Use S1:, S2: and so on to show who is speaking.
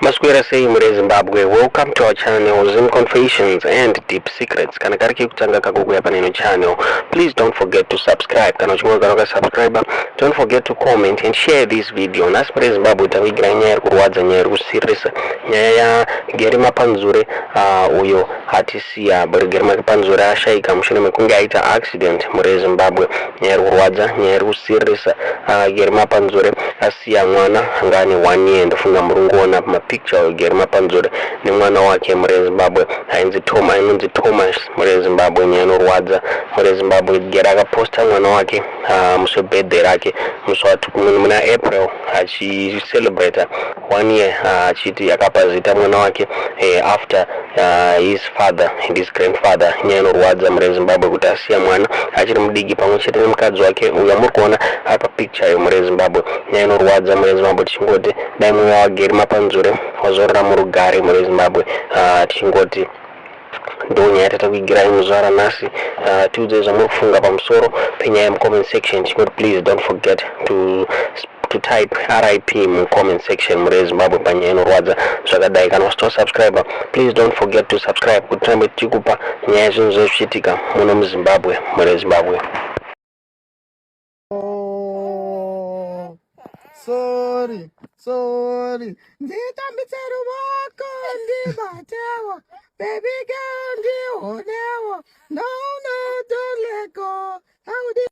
S1: Masquera say muri Zimbabwe, welcome to our channel Zim Confessions and Deep Secrets. Kana kari kutanga kakukuya paneno channel. Please don't forget to subscribe. Kana uchimwa kana subscriber, don't forget to comment and share this video. Nas muri Zimbabwe tawigira nyaya kurwadza nyaya kusirisa nyaya ya Garry Mapanzure uyo hatisiya Garry Mapanzure ashaika mushure mekunge aita accident muri Zimbabwe nyaya kurwadza nyaya kusirisa Garry Mapanzure Asiya Mwana ngani 1 year ndofunga murunguona picture Garry Mapanzure ni mwana wake muri Zimbabwe ainzi Thomas muri Zimbabwe nyano rwadza muri Zimbabwe Garry akaposta mwana wake musi birthday rake musi muna April achi celebrate 1 year achiti akapazita mwana wake after his father and his grandfather nyano rwadza muri Zimbabwe kuti Asiya Mwana achiri mudiki pamwe chete nemukadzi wake uyo muri kuona apa picture yo muri Zimbabwe nyano rwadza muri Zimbabwe tichingoti dai mwana wa Garry Mapanzure wazorora murugare muri Zimbabwe tichingoti ndonya yatatakuigirai muzvara nasi tiudze zvamunofunga pamusoro penyaya mucomment section tichingoti please don't forget to type RIP mu comment section muri Zimbabwe panyaya inorwadza zvakadai. Kana usito subscriber please don't forget to subscribe kuti tirambe tichikupa nyaya zvinhu zvezvichitika muno muZimbabwe muri Zimbabwe.
S2: Sorry. Nditambitsero wako ndibatewo. Baby girl ndionewo. No, don't let go. How did